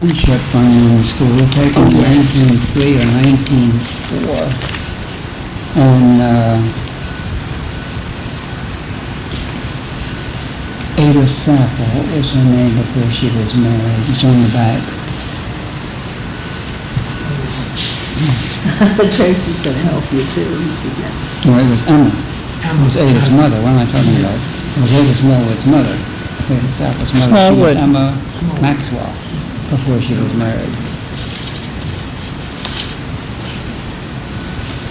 shut one school taken in 1903 or 1904. And Ada Saffa, what was her name before she was married? It's on the back. Tracy's going to help you too. No, it was Emma. It was Ada's mother. What am I talking about? It was Ada Smallwood's mother. Ada Saffa's mother. She was Emma Maxwell before she was married.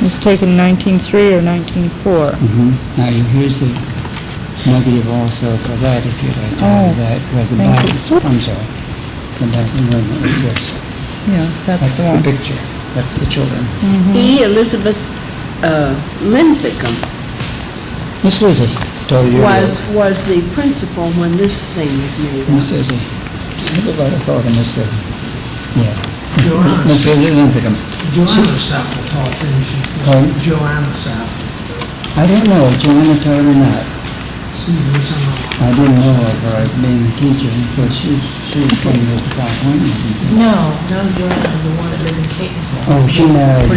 It was taken in 1903 or 1904. Now, here's the negative also for that, if you'd like to have that, was the thank back. you. I'm sorry. The back one was this. Yeah, that's That's the the one. picture. That's the children. E. Elizabeth Linthicum Miss Lizzie told you. was the principal when this thing was made up. Miss Lizzie. Everybody called her Miss Lizzie. Yeah. Joanna. Miss Lizzie Linthicum. Joanna Sappel taught, didn't she? Pardon? Joanna Sappel. I don't know if Joanna taught or not. See, there's some. I didn't know of her as being a teacher, because she came with the appointment. No, Joanna was the one that lived in Catonsville. Oh, she married,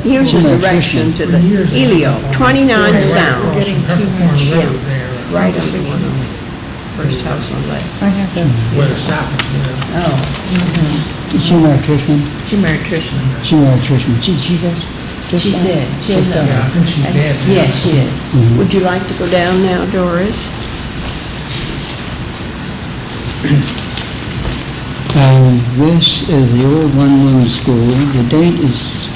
Here's a direction to the Helio, 29 Sound, Getting too much. Road there, right underneath the first house on the left. I have to, where the Sappels live. Oh, she married Trishman. she married Trishman. She married Trishman. She does? She's dead. She has Yeah, I think she's dead. Yes, she is. Would you like to go down now, Doris? This is the old one-room school. The date is,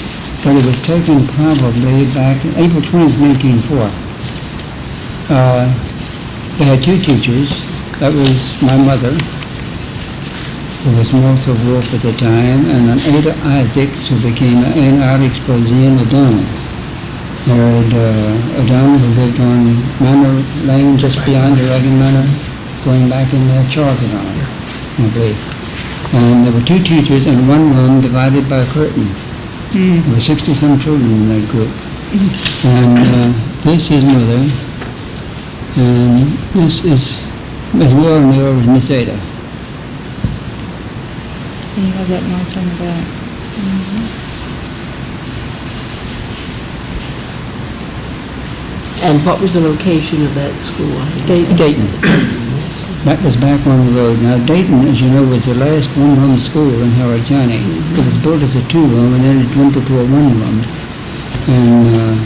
but it was taken probably back in April 20th, 1904. They had two teachers. That was my mother, who was Martha Wolf at the time, and then Ada Isaacs, who became an art exposee in O'Donnell. Married O'Donnell, who lived on Manor Lane, just beyond the Reagan Manor, going back in Charles O'Donnell, I believe. And there were two teachers in one room divided by a curtain. There were 60-some children in that group. And this is Mother, and this is Miss Will, and the other was Miss Ada. you have that marked on the back. And what was the location of that school? Dayton. That was back on the road. Now, Dayton, as you know, was the last one-room school in Howard County. It was built as a two-room, and then it dwindled to a one-room. And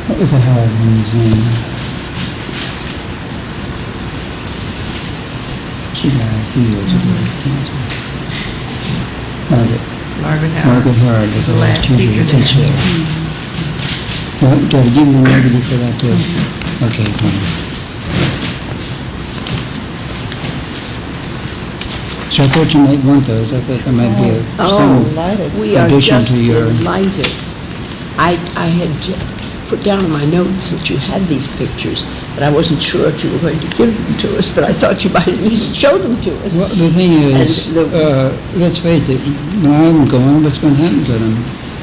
what was the Howard one's name? She died a few years ago. Margaret Howard. Margaret Howard was the last teacher to teach there. Well, do I give you a negative for that too? Okay, fine. So I thought you might want those. I thought that might be some We are addition just to your... delighted. I had put down in my notes that you had these pictures, but I wasn't sure if you were going to give them to us, but I thought you might at least show them to us. Well, the thing is, let's face it, when I'm gone, what's going to happen to them?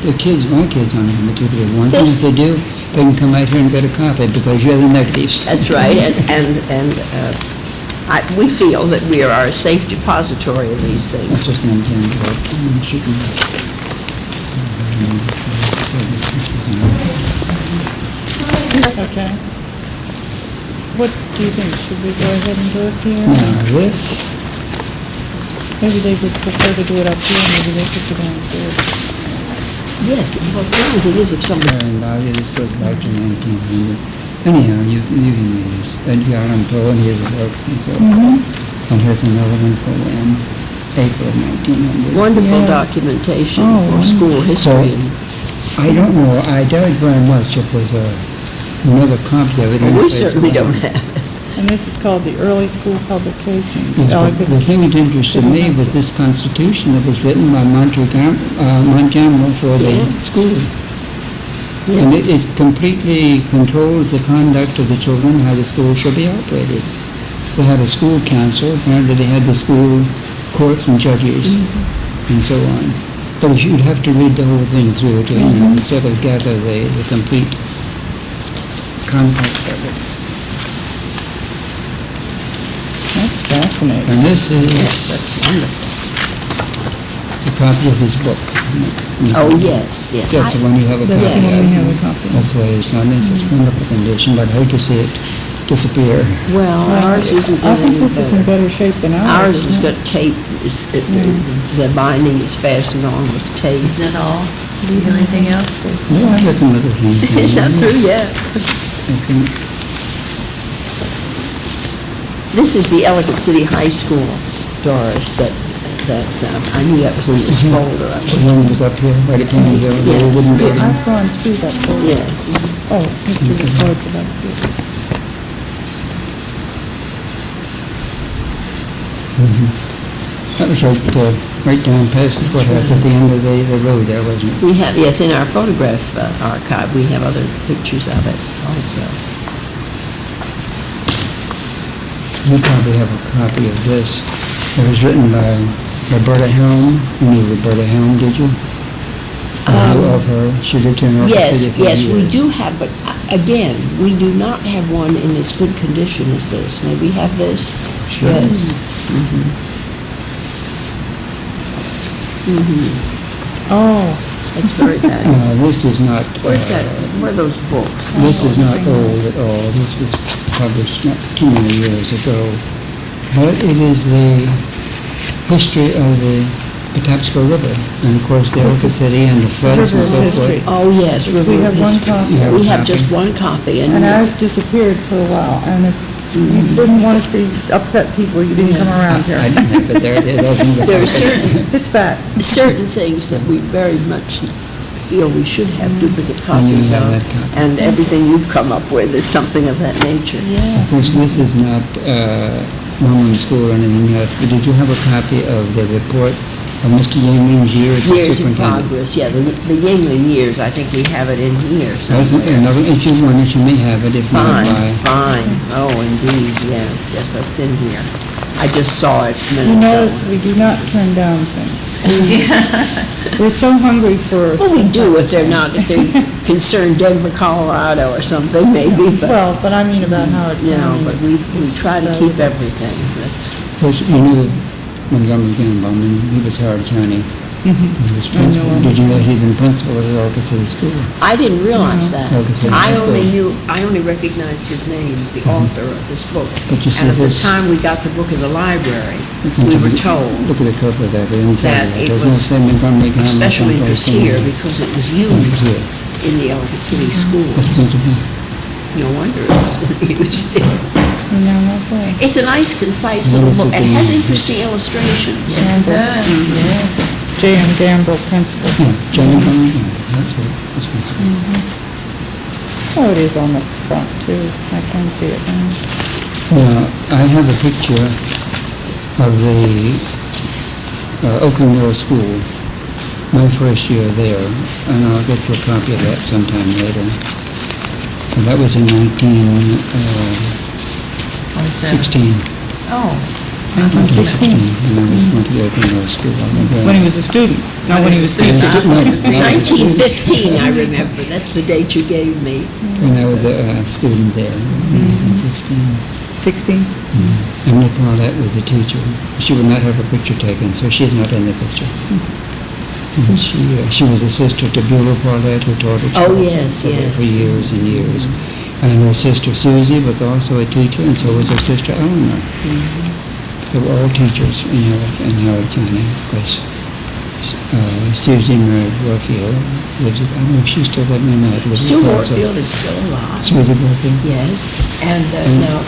The kids, my kids aren't in particular one. If they do, they can come out here and get a copy because you're the negatives. That's right, and we feel that we are a safe depository of these things. That's just an example. Okay. What do you think? Should we go ahead and do it here? Now, this, Maybe they would prefer to do it up here, maybe they could go downstairs. Yes, well, the only thing is if somebody... and this goes back to 1900. Anyhow, you can read this. Edgar Allan Poe, and here's the books and so on. And here's another one for April 1900. Wonderful Yes. documentation Oh, for school history. I don't know, I doubt very much if there's another copy of it. Well, we anyplace certainly around. don't have it. And this is called the Early School Publications. Yes, Oh, I but could- the thing that interested me was this constitution that was written by Montgomery for the Yeah. school. And it completely controls the conduct of the children, how the school should be operated. They had a school council, apparently they had the school courts and judges, and so on. But you'd have to read the whole thing through to sort of gather the complete context of it. That's fascinating. And this Yes, is that's wonderful. a copy of his book. Oh, yes, yes. That's the one you have a That's the copy one of. we have a copy of. That's why it's not in such wonderful condition, but I hate to see it disappear. Well, ours isn't I good think any this is in better. better shape than ours. Ours has isn't it? got tape, the binding is fastened on with tape. Is that all? Do you have anything else? Well, I've got some other things. in It's not there. through yet. I think, This is the Ellicott City High School, Doris, that I knew that was in this folder. I the was- one was up here, right at the end of the Yes. wooden See, building. I've gone through that folder. Yes. Oh, history of Orchid, that's it. That was right down past the courthouse at the end of the road there, wasn't it? We have, yes, in our photograph archive, we have other pictures of it also. You probably have a copy of this. It was written by Roberta Helm. You knew Roberta Helm, did you? You knew of her. She lived here in Orchid Yes, City for yes, we years. do have, but again, we do not have one in as good condition as this. May we have this? Sure. Yes. Oh, It's very bad. This is not. Where's that, where are those books? This is not old at all. This was published not too many years ago. But it is the history of the Patapsco River, and of course the This Orchid is City and the floods and river so history. forth. Oh, yes, River we of have one History. copy. You have a We have copy? just one copy, and ours disappeared for a while, and if you didn't want to see upset people, you didn't come around here. I didn't have it there. It doesn't. There are It's back. certain things that we very much feel we should have duplicate copies have of, that copy. and everything you've come up with is something of that nature. Of course, this is not Mormon school or anything else, but did you have a copy of the report of Mr. Yingling's years as Years in superintendent? progress, yeah, the Yingling years, I think we have it in here That's somewhere. another, if you want it, you may have it, if not Fine, by. fine, oh, indeed, yes, that's in here. I just saw it a You minute ago. notice we do not turn down things. We're so hungry for... Well, we do if they're not, if they concern Denver, Colorado or something, maybe, but, Well, but I mean about Howard you know, County. but we try to keep everything, that's, Of course, you knew Montgomery Gambon, and he was Howard County. He was principal. him. Did you know he'd been principal at Orchid City School? I didn't realize that. Okay, so I that's only good. I only recognized his name as the author of this book. But you see And at the this- time we got the book in the library, It's we interesting. were told Look at the cover there, the inside that of it. it Doesn't it was say Montgomery Gambon? special someplace interest in here there? because it was It was used here. in the Ellicott City That's schools. principal. No wonder it was used. No, okay. It's a nice, concise Well, little it's book, and it has okay. interesting illustrations. Yes, it does, yes. J.M. Gamble, principal. Yeah, John Montgomery Gambon, that's it. That's principal. Oh, it is on the front, too. I can see it now. I have a picture of the Oakland Middle School, my first year there, and I'll get you a copy of that sometime later. And that was in 1916. Oh, 1916, And I went to the Oakland Middle School. I went there. when he was a student, not when he was teaching. No, no, 1915, I remember, that's the date you gave me. when I was a student there, in 1916. 16? Emily Paulette was a teacher. She would not have her picture taken, so she's not in the picture. And she was a sister to Beulah Paulette, who taught at Oh, Charlton yes, for yes. years and years. And her sister Susie was also a teacher, and so was her sister Eleanor. They were all teachers in Howard County. Of course, Susie married Warfield. I don't know if she's still living in that. Sue Warfield is still alive. Susie Warfield. Yes, and now,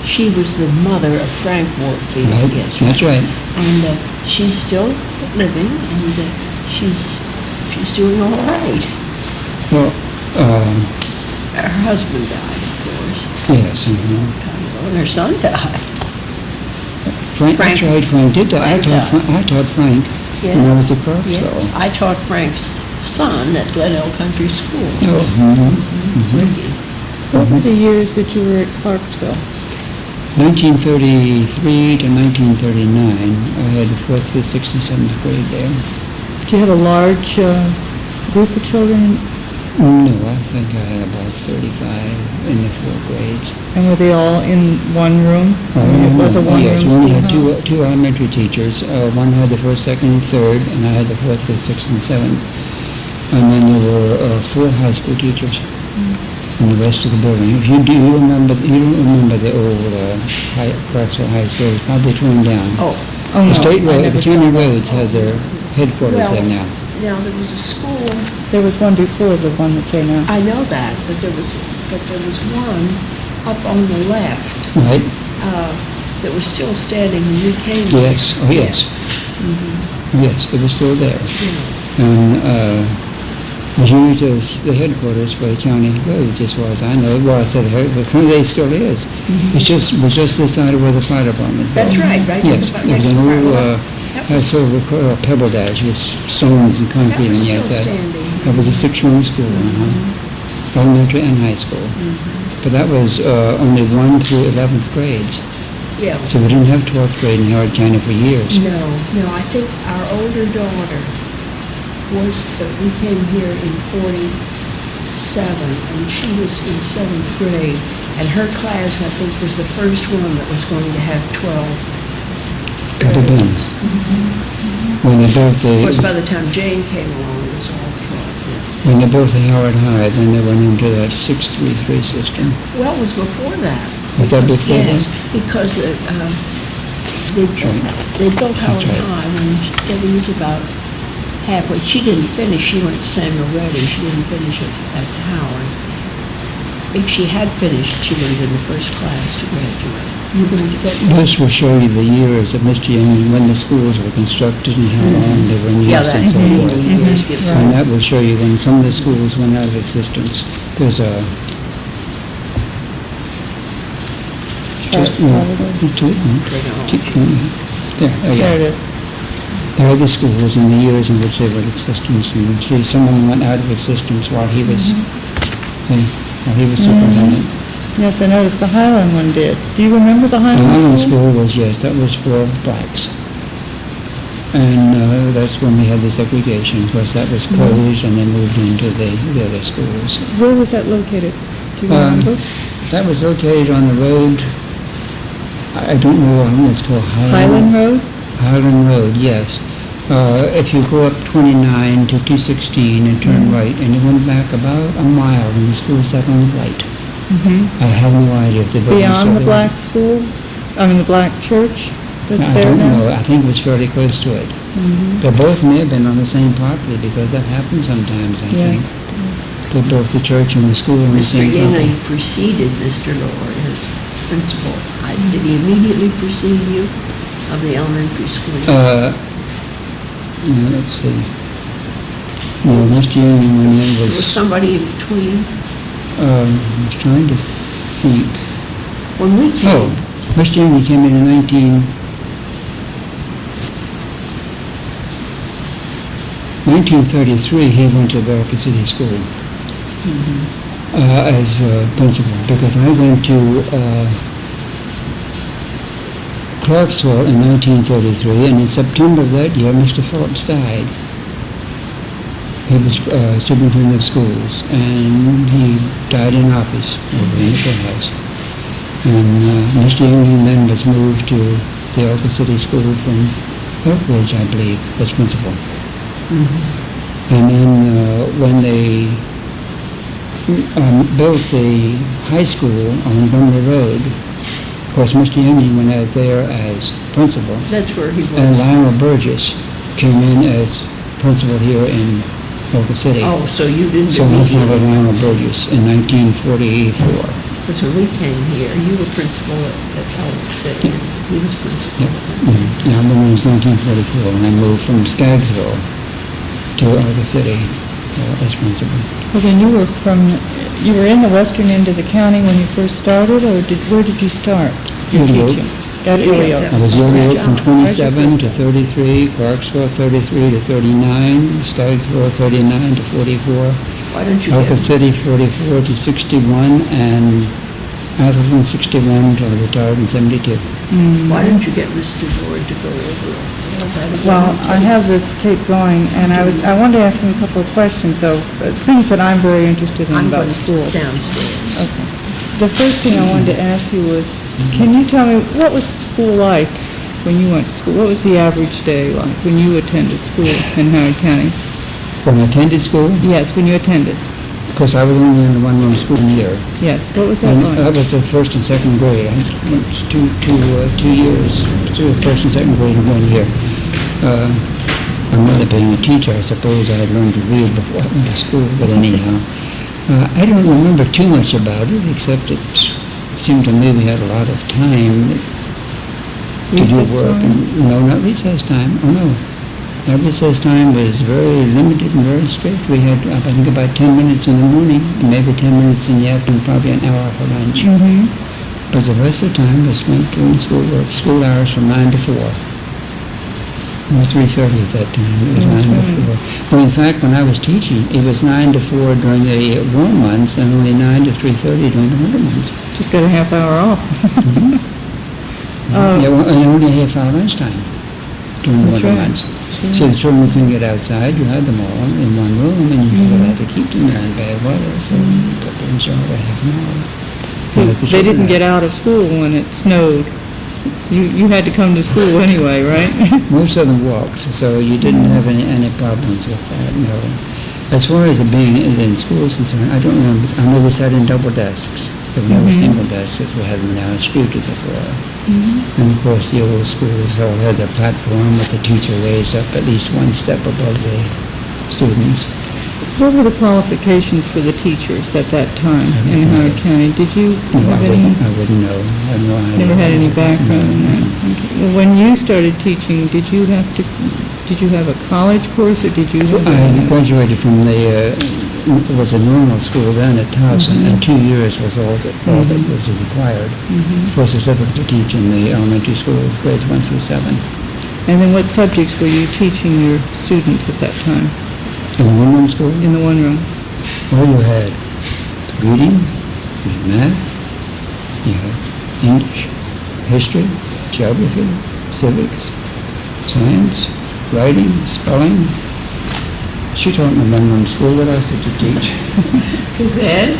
she was the mother of Frank Warfield, Right, yes. that's right. And she's still living, and she's doing all right. Well, Her husband died, of course, yes. and her son died. Frank, that's Frank- right, Frank did die. Frank I taught Frank when I was at Clarksville. Yes, I taught Frank's son at Glenelg Country School. Ricky. What were the years that you were at Clarksville? 1933 to 1939, I had the 4th, 5th, 6th, and 7th grade there. Did you have a large group of children No, I think I had about 35 in the 4 grades. And were they all in one room? Oh, It was a one-room yes, we only had schoolhouse? two elementary teachers. One had the first, second, and third, and I had the fourth, fifth, sixth, and seventh. And then there were 4 high school teachers in the rest of the building. If you don't remember the old Clarksville High School, it's probably torn down. Oh, Oh, no, The state I road, never the saw county that. roads has their headquarters there now. now, there was a school, There was one before the one that's there now. I know that, but there was one up on the left Right? that was still standing when we came here. Yes, oh yes. Yes, it was still there. Yeah. And was used as the headquarters for the county roads, as far as I know. Well, I said it still is. It was just this side of where the fire department was. That's right, right. Yes, there was an old, That had was- sort of a pebble dash with stones and That concrete, was and still yes, standing. that was a 6-room school, elementary and high school. But that was only 1 through 11th grades, Yeah. so we didn't have 12th grade in Howard County for years. No, I think our older daughter was, we came here in 47, and she was in 7th grade, and her class, I think, was the first one that was going to have 12 Could have been. When they built Of course, by the, the time Jane came along, it was all 12, yeah. when they built the Howard High, then they went into that 633 system. Well, it was before that. Was that Because- before that? Yes, because they built Howard right. High when Debbie was about halfway. She didn't finish, she went to Samuel Ready, she didn't finish at Howard. If she had finished, she would have been the first class to graduate. You're going to get... This will show you the years of Mr. Young, when the schools were constructed and how long they were in Yeah, use that and so many forth. years gives And that will show you when some of the schools went out of existence. There's a... Chart, probably. There it is. There are the schools and the years in which they were in existence, and you see some of them went out of existence while he was, superintendent. Yes, I noticed the Highland one did. Do you remember the The Highland Highland school? School was, yes, that was for blacks. And that's when we had the segregation. Of course, that was closed and they moved into the other schools. Where was that located? Do you remember? That was located on the road, I don't know, I think it's called Highland Road? Highland Road, yes. If you go up 29 to 216 and turn right, and you went back about a mile, and the school's set on the right. I have no idea if the building's still Beyond the there. black school? I mean, the black church that's I there don't now? know. I think it was fairly close to it. They both may have been on the same property, because that happens sometimes, I think. Yes. They built the church and the school on the Mr. same property. Yingling preceded Mr. Lord as principal. Did he immediately precede you of the elementary school? Let's see. No, Mr. Union went in Was was, somebody in between? I was trying to think. When we Oh, came, Mr. Union came in 1933, he went to Berkeley City School as principal, because I went to Clarksville in 1933, and in September of that year, Mr. Phillips died. He was superintendent of schools, and he died in office over in the courthouse. And Mr. Union then was moved to the Berkeley City School from Oak Ridge, I believe, as principal. And then when they built the high school on Brumley Road, of course, Mr. Union went out there as principal, that's where he and was. Lionel Burgess came in as principal here in Oklahoma City. Oh, so you didn't So I followed immediately, Lionel Burgess in 1944. because when we came here, you were principal at Elk City. He was principal. Now, when it was 1944, and I moved from Skaggsville to Oklahoma City as principal. Well, then you were in the western end of the county when you first started, or where did you start your Ilio. teaching? At Ilio. I was Ilio from job. 27 to 33, Clarksville 33 to 39, Skaggsville 39 to 44, Why don't you Oklahoma get, City 44 to 61, and I lived in 61 until I retired in 72. Why didn't you get Mr. Ward to go over it? Well, I have this tape going, and I wanted to ask him a couple of questions, so, things that I'm very interested in I'm about going school. downstairs. Okay. The first thing I wanted to ask you was, can you tell me, what was school like when you went to school? What was the average day like when you attended school in Howard County? When I attended school, Yes, when you attended. because I was only in the one-room school year. Yes, what was that And like? that was the first and second grade. I went to 2 years, first and second grade in 1 year. My mother being a teacher, I suppose I had learned to read before I went to school, but anyhow. I don't remember too much about it, except it seemed to me we had a lot of time to do Recess work. time? No, not recess time. Oh, no. Our recess time was very limited and very strict. We had, I think, about 10 minutes in the morning, and maybe 10 minutes in the afternoon, probably an hour for lunch. Mm-hmm. But the rest of the time was spent doing schoolwork, school hours from 9 to 4. Or 3:30 at that time. It was 9 to 4. Well, in fact, when I was teaching, it was 9 to 4 during the warm months and only 9 to 3:30 during the winter months. Just got a half hour off. Yeah, well, and only a half hour lunchtime during the That's winter right. months. Sure. So the children couldn't get outside. You had them all in one room, and you had to keep them there in bad weather. So you put them in shower half an hour. to let the They children didn't get out of school when it snowed. You had to come to school anyway, right? Most of them walked, so you didn't have any problems with that, no. As far as it being in school is concerned, I don't remember. I know we sat in double desks. There were never single desks as we have them now, screwed to the floor. And of course, the old schools all had their platform with the teacher raised up at least one step above the students. What were the qualifications for the teachers at that time in Howard County? Did you No, have any? I wouldn't know. I have no idea. Never had any background in that? Okay. Well, when you started teaching, did you have a college course, or did you have? I graduated from it was a normal school then at Towson, and 2 years was all that was required for a certificate to teach in the elementary schools, grades 1 through 7. And then what subjects were you teaching your students at that time In the one-room school, in the one room? well, you had reading, you had math, you had English, history, geography, civics, science, writing, spelling. She taught in the one-room school. What else did you teach? Phys ed?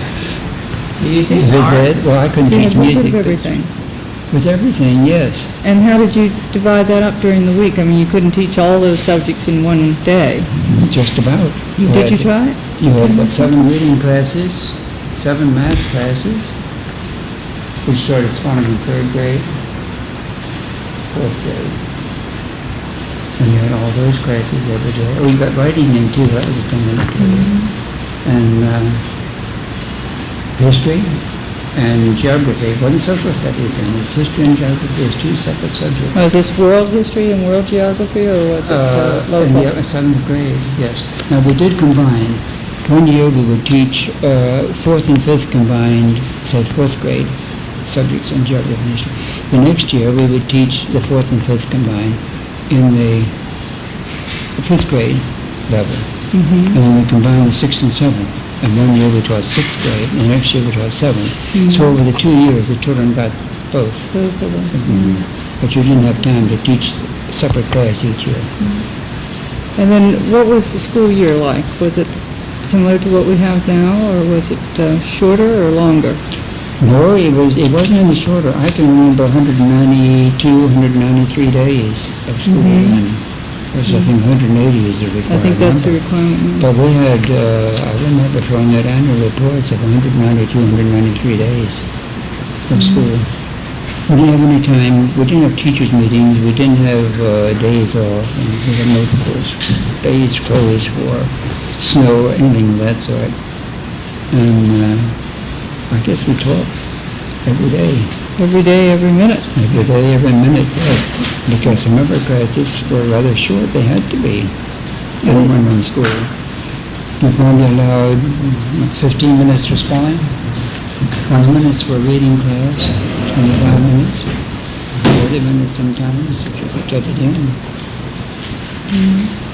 You say Phys art? ed? Well, I couldn't So you teach had a music. bit of but everything. it was everything, yes. And how did you divide that up during the week? I mean, you couldn't teach all those subjects in one day. Just about. Did you try it? You had, 7 reading classes, 7 math classes. We started spawning in 3rd grade, 4th grade. And you had all those classes every day. Oh, you got writing in too, that was a 10-minute period. And history and geography. It wasn't social studies then, it was history and geography as 2 separate subjects. Was this world history and world geography, or was it In local? the 7th grade, yes. Now, we did combine. 1 year we would teach 4th and 5th combined, say 4th grade subjects in geography and history. The next year we would teach the 4th and 5th combined in the 5th grade level. And then we combined the 6th and 7th. And 1 year we taught 6th grade, and the next year we taught 7th. So over the 2 years, the children got both. Both of them. But you didn't have time to teach separate class each year. And then what was the school year like? Was it similar to what we have now, or was it shorter or longer? No, it wasn't any shorter. I can remember 192, 193 days of school then. Whereas I think 180 is the required I think that's the number. requirement. But we had, I remember throwing out annual reports of 192, 193 days of school. We didn't have any time, we didn't have teachers' meetings, we didn't have days off, and we had no days closed for snow or anything of that sort. And I guess we taught every day. Every day, every minute. Every day, every minute, yes. Because some of our classes were rather short, they had to be in one-room school. You probably allowed 15 minutes for spelling, 20 minutes for reading class, 25 minutes, 40 minutes sometimes, if you could get it in.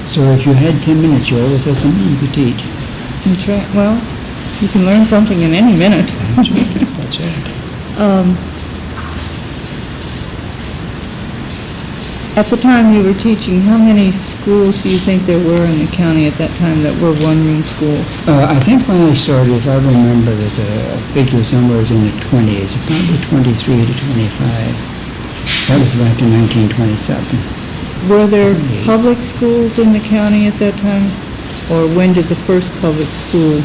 So if you had 10 minutes, you always had something you could teach. That's right. Well, you can learn something in any minute. That's right. At the time you were teaching, how many schools do you think there were in the county at that time that were one-room schools? I think when I started, if I remember, there's a figure somewhere in the 20s, probably 23 to 25. That was back in 1927. Were there public schools in the county at that time? Or when did the first public school?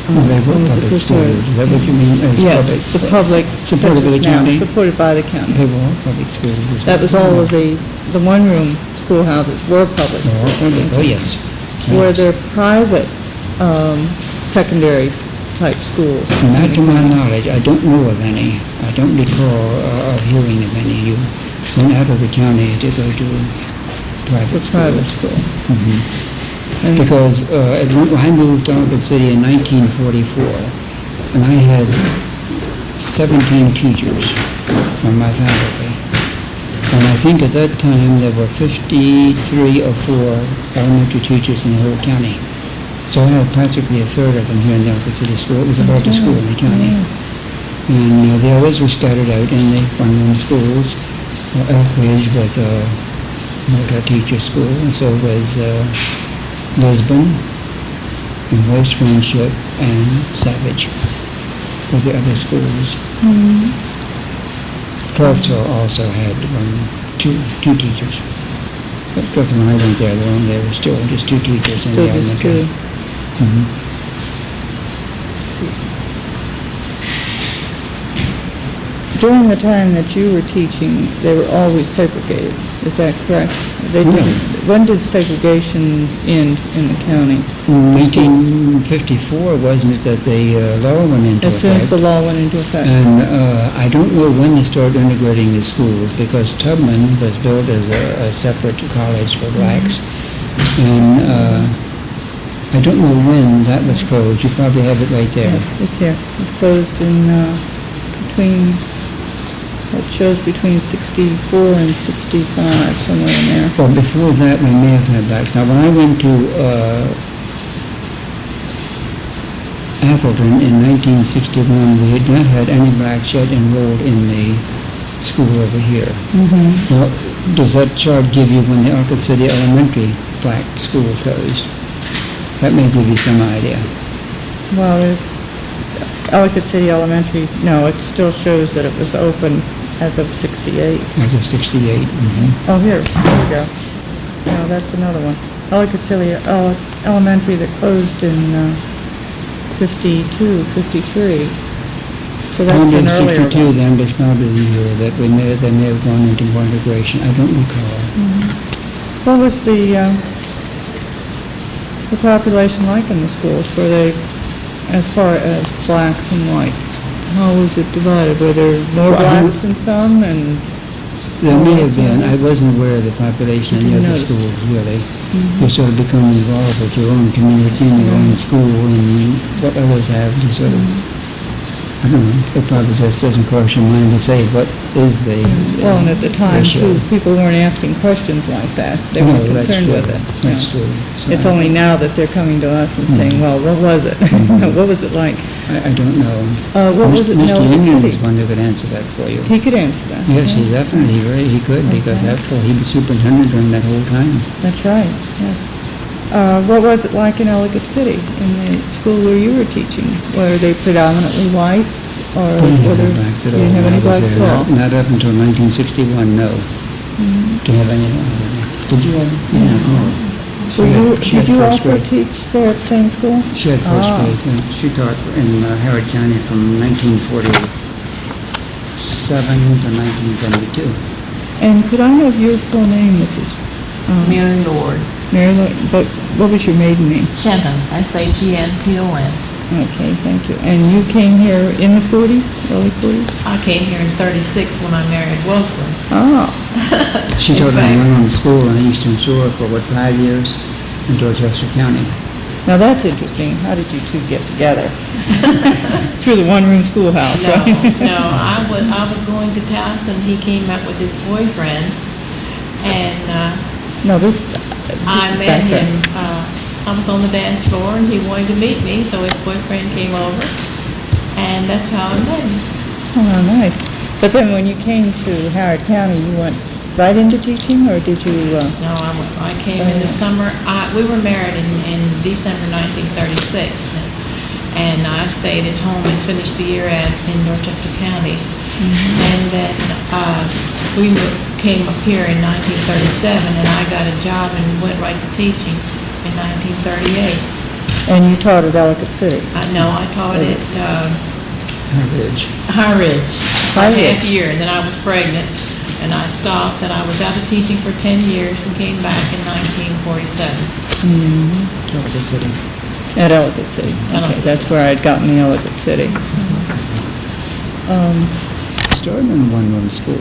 They were when was the public first schools. Is that what you mean? As Yes, the public, supported such by as the now, county? supported by the county. They were all public schools as well. That was all of the one-room schoolhouses were public They were all public. schools. Oh, yes. Were Yes. there private secondary type schools? Not to my knowledge, I don't know of any. I don't recall of hearing of any. You went out of the county to go to private The private schools. school. Mhm. And- Because I moved to Orchid City in 1944, and I had 17 teachers on my faculty. And I think at that time there were 53 or 4 elementary teachers in the whole county. So I had practically a third of them here in the Orchid City School. It was the largest school in the county. And the others were scattered out in the one-room schools. Elk Ridge was a multi-teacher school, and so was Lisbon, and West Friendship, and Savage were the other schools. Clarksville also had two teachers. Because when I went there alone, there were still just 2 teachers in the Still just elementary. two. Mhm. During the time that you were teaching, they were always segregated, is that correct? They No. didn't, when did segregation end in the county? In Schools. 1954, wasn't it, that the law went into As soon as the effect? law went into effect? And I don't know when they started integrating the schools, because Tubman was built as a separate college for blacks. And I don't know when that was closed. You probably have it right there. Yes, it's here. It's closed in, between, it shows between 64 and 65, somewhere in there. Well, before that, we may have had blacks. Now, when I went to Atherton in 1961, we had not had any blacks yet enrolled in the school over here. Well, does that chart give you when the Orchid City Elementary black school closed? That may give you some idea. Well, Ellicott City Elementary, no, it still shows that it was open as of 68. As of 68. Oh, here we go. No, that's another one. Ellicott City Elementary that closed in 52, 53. So that's an earlier 1962 one. then was probably the year that they may have gone into more integration. I don't recall. What was the population like in the schools? Were they, as far as blacks and whites, how was it divided? Were there more Well, I blacks in some and? There may have whites been. in I others? wasn't aware of the population in the Didn't other notice. schools, really. You sort of become involved with your own community and your own school and what others have. You sort of, I don't know, it probably just doesn't cross your mind to say what is the Well, and at the time, ratio. too, people weren't asking questions like that. They No, weren't that's concerned true. with it. That's No. true. So It's only now that they're coming to us and saying, well, what was it? What was it like? I don't know. What was it in Mr. Ellicott Union is City? one who could answer that for you. He could answer that. Yes, yeah. he definitely, he could, because Okay. after all, he was superintendent during that whole time. That's right, yes. What was it like in Ellicott City, in the school where you were teaching? Were they predominantly whites, or We didn't were have there? blacks at You all. didn't have when any I was blacks there. at all? Not up until 1961, no. Didn't have any, did you have? Yeah, no. She Did had you first also grade. teach there at the same school? She had first Ah. grade. Yeah. She taught in Harrod County from 1947 to 1972. And could I have your full name, Mrs.? Mary Lord. Mary, but what was your maiden name? Shanton, S-H-E-N-T-O-N. Okay, thank you. And you came here in the 40s, early 40s? I came here in 36 when I married Wilson. Ah, She taught in a one-room school in the Eastern Shore for, 5 years in Dorchester County. now that's interesting. How did you two get together? Through the one-room schoolhouse, No, right? no, I was going to Taos and he came out with his boyfriend. And No, this I is met back then. him, I was on the dance floor and he wanted to meet me, so his boyfriend came over. And that's how I met him. Oh, nice. But then when you came to Howard County, you went right into teaching, or did you, No, I came in the summer, we were married in December 1936, and I stayed at home and finished the year in Dorchester County. And then we came up here in 1937, and I got a job and went right to teaching in 1938. and you taught at Ellicott City? No, I taught at Average. High Ridge for High half a Ridge. year, and then I was pregnant, and I stopped, and I was out of teaching for 10 years and came back in 1947. Ellicott City. At Ellicott City. Okay, that's where I'd gotten the Ellicott City. Started in a one-room school.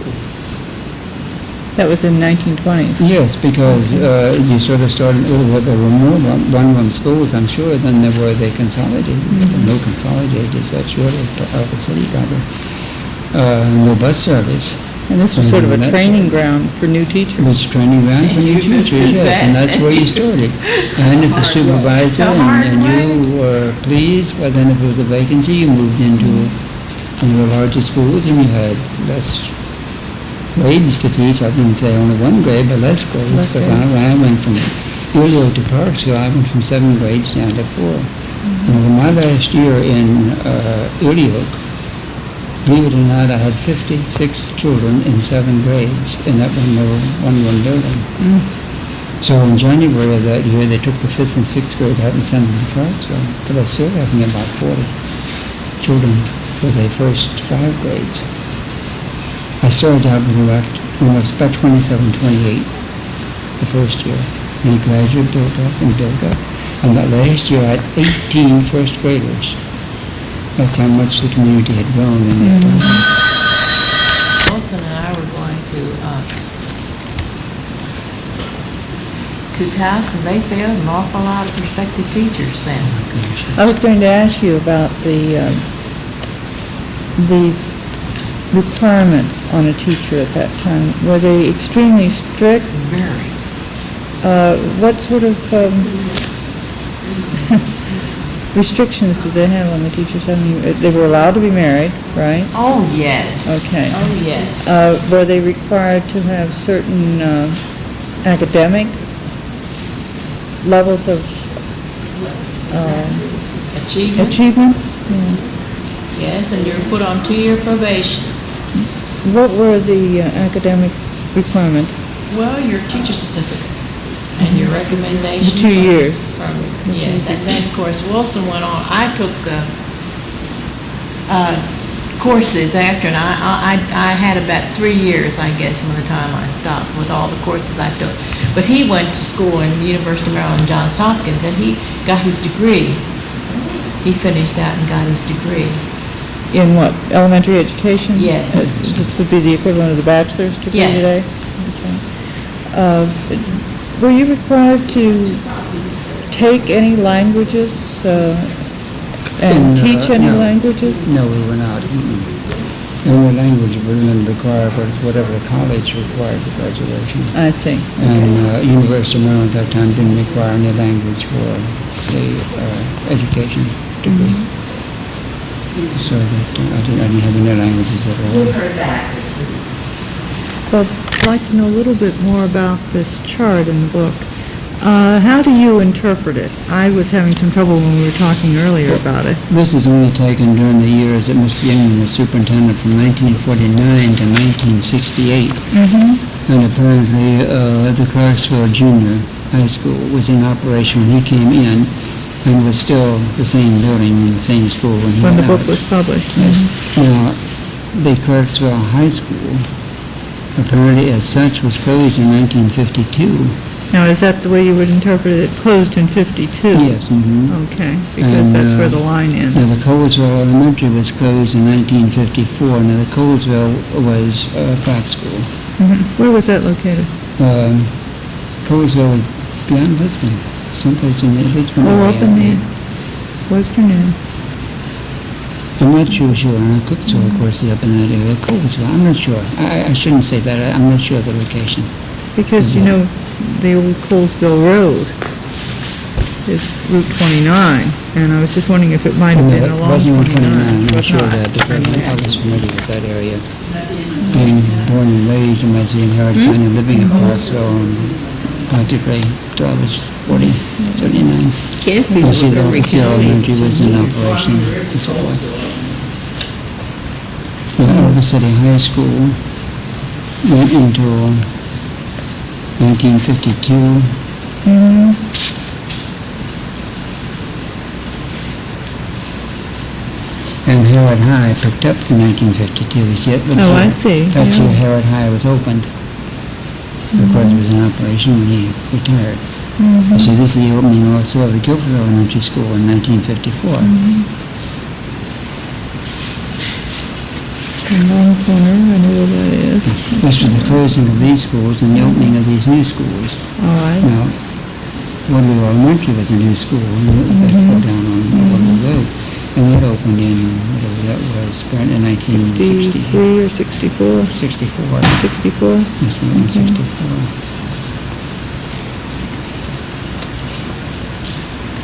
That was in 1920s. Yes, because you sort of started earlier, there were more one-room schools, I'm sure, than there were they consolidated. No consolidated as such, really, Ellicott City probably. No bus service. And this was sort of a training ground for new teachers. It was training ground for new teachers, yes, and that's where you started. And if the supervisor and you were pleased, well, then if there was a vacancy, you moved into one of the larger schools and you had less grades to teach. I didn't say only one grade, but less grades, because I went from Julio to Clarksville, I went from 7 grades down to 4. And my last year in Ulioke, believe it or not, I had 56 children in 7 grades in that one building. So in January of that year, they took the 5th and 6th grade out and sent them to Clarksville, but I still having about 40 children for their first 5 grades. I started out with about 27, 28 the first year, and he gradually built up and built up. And that last year I had 18 first graders. That's how much the community had grown in that time. Wilson and I were going to Taos, and they failed an awful lot of prospective teachers then. I was going to ask you about the requirements on a teacher at that time. Were they extremely strict? Very. What sort of restrictions did they have on the teachers? I mean, they were allowed to be married, right? Oh, yes. Okay. Oh, yes. Were they required to have certain academic levels of achievement? Yeah. Yes, and you were put on 2-year probation. What were the academic requirements? Well, your teacher certificate and your recommendation. 2 years. Yes, and then, of course, Wilson went on. I took courses after, and I had about 3 years, I guess, from the time I stopped with all the courses I took. But he went to school in the University of Maryland, Johns Hopkins, and he got his degree. He finished out and got his degree. In what, elementary education? Yes. This would be the equivalent of the bachelor's degree Yes. today? Okay. Were you required to take any languages and teach any no. languages? No, we were not. The only language we didn't require was whatever the college required for graduation. I see. And University of Maryland at that time didn't require any language for the education degree. So that I didn't have any languages at all. Well, I'd like to know a little bit more about this chart in the book. How do you interpret it? I was having some trouble when we were talking earlier about it. This is only taken during the years that Mr. Young was superintendent from 1949 to 1968. And apparently the Clarksville Junior High School was in operation when he came in, and was still the same building and the same school when he When the went book out. was published. Yes. Now, the Clarksville High School, apparently as such, was closed in 1952. Now, is that the way you would interpret it? Closed in 52? Yes. Okay, because And, that's where the line Now, ends. the Colesville Elementary was closed in 1954. Now, the Colesville was a black school. Where was that located? Colesville was beyond Lisbon, someplace in the Lisbon area. Oh, up in the western end. I'm not sure. And Cooksville, of course, is up in that area. Colesville, I'm not sure. I shouldn't say that. I'm not sure of the location. Because, you know, the old Colesville Road is Route 29, and I was just wondering if it might have been It along wasn't 29. on 29, I'm Was sure not. that, because I was familiar with that area. Being born and raised in my inherited kind of living in Clarksville, and practically till I was 40, 39. Can't be I see the Montgomery Orchid County. Elementary was in operation and so forth. The City High School went until 1952. And Harrod High picked up in 1952. You see, it looks Oh, I like- see, That's yeah. where Harrod High was opened. Of course, it was in operation when he retired. You see, this is the opening also of the Guilford Elementary School in 1954. Long corner, I know where that is. This was the closing of these schools and the opening of these new schools. All right. Now, Waterloo Elementary was a new school, and that's put down on Waterloo Road. And that opened in, whatever that was, apparently in 1960. 63 or 64? 64. 64? Must have been 64.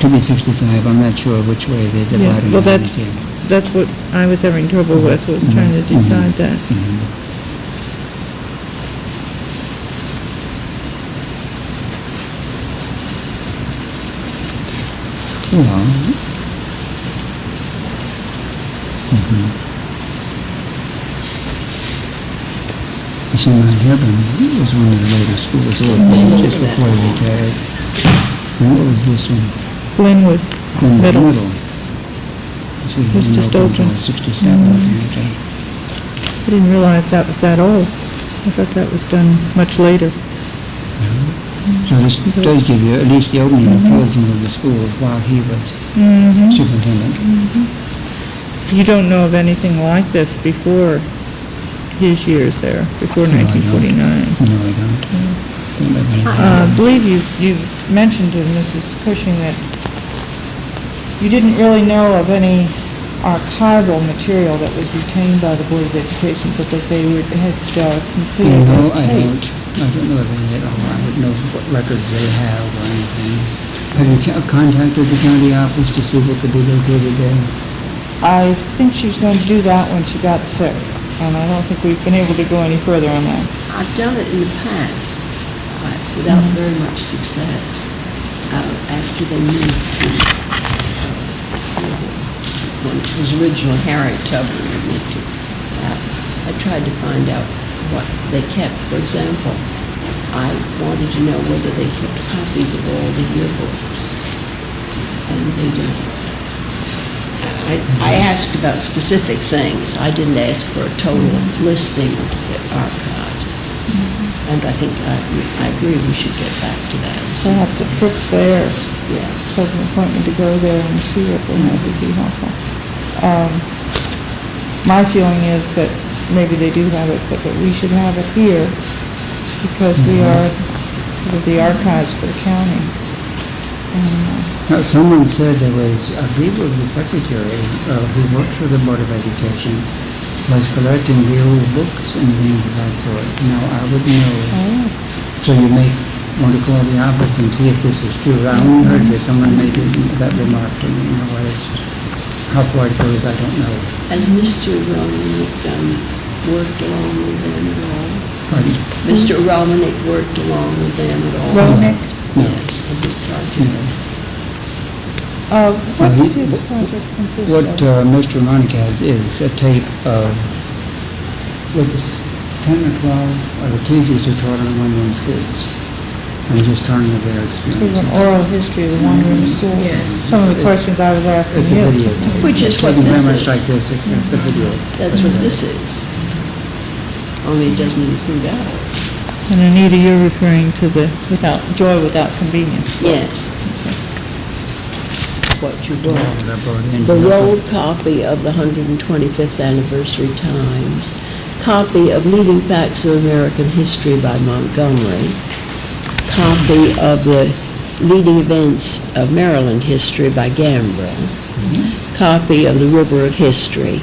Could be 65, I'm not sure which way they divided well, it. that's what I was having trouble with, was trying to decide that. Well, you see, Mount Hebron was one of the later schools opened just before he retired. And what was this one? Glenwood, Middle. middle. You see, It's he just opened open. till 67, apparently. I didn't realize that was that old. I thought that was done much later. So this does give you at least the opening and closing of the school while he was superintendent. You don't know of anything like this before his years there, before No, I don't. 1949. No, I don't. Don't have anything. I believe you mentioned to Mrs. Cushing that you didn't really know of any archival material that was retained by the Board of Education, but that they had completed No, a I tape. don't. I don't know of any at all. I wouldn't know what records they have or anything. Have you contacted the county office to see what could be located there? I think she was going to do that when she got sick, and I don't think we've been able to go any further on that. I've done it in the past, without very much success, after they moved to, when it was originally Harriet Tubman that moved to, I tried to find out what they kept. For example, I wanted to know whether they kept copies of all the yearbooks, and they don't. I asked about specific things. I didn't ask for a total listing of the archives. And I think, I agree, we should get back to that. and see. Perhaps a trip there, Yeah. set an appointment to go there and see what they have would be helpful. My feeling is that maybe they do have it, but that we should have it here, because we are sort of the archives for the county. Now, someone said there was, I believe it was the secretary who worked for the Board of Education, was collecting the old books and things of that sort. Now, I wouldn't know. So you may want to call the office and see if this is true. I only heard that someone made that remark to me. Now, how far it goes, I don't know. Has Mr. Romanek worked along with them at all? Pardon? Mr. Romanek worked along with them at all? Romanek? No. Yes, a big project. What does his project consist What of? Mr. Monica has is a tape of, was it 10 or 12 of the teachers who taught in one-room schools. And just telling of their Sort of experiences. an oral history of the one-room school? Yes. Some of the questions I was asking It's a you. video tape. Which is It's what very this much is. like this, except the video. That's what this is. Only it doesn't include ours. And Anita, you're referring to the joy without convenience. Yes. What you brought. That I brought in. The rolled copy of the 125th Anniversary Times, copy of Leading Facts of American History by Montgomery, copy of the Leading Events of Maryland History by Gambrill, copy of the River of History,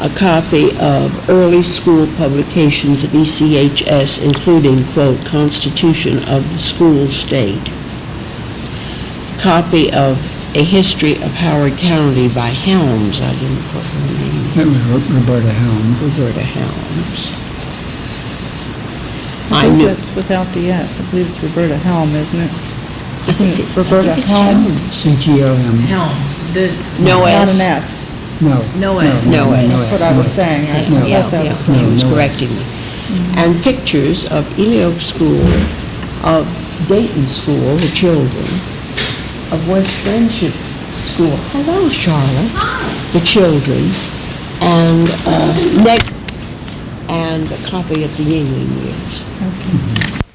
a copy of early school publications of ECHS, including, quote, Constitution of the School State, copy of A History of Howard County by Helms. I didn't put her name. That was Roberta Helm. Roberta Helms. I I think knew. that's without the S. I believe it's Roberta Helm, isn't it? I think it- Roberta I think it's Helm. Helms. CGLM. Helm, the, No Not an S. S. No. No S. No S. That's what I was saying. I No. Yeah, thought that yeah, was he was no S. correcting me. And pictures of Ely Oak School, of Dayton School, the children, of West Friendship School. Hello, Charlotte. The children, and and a copy of the Yingling years.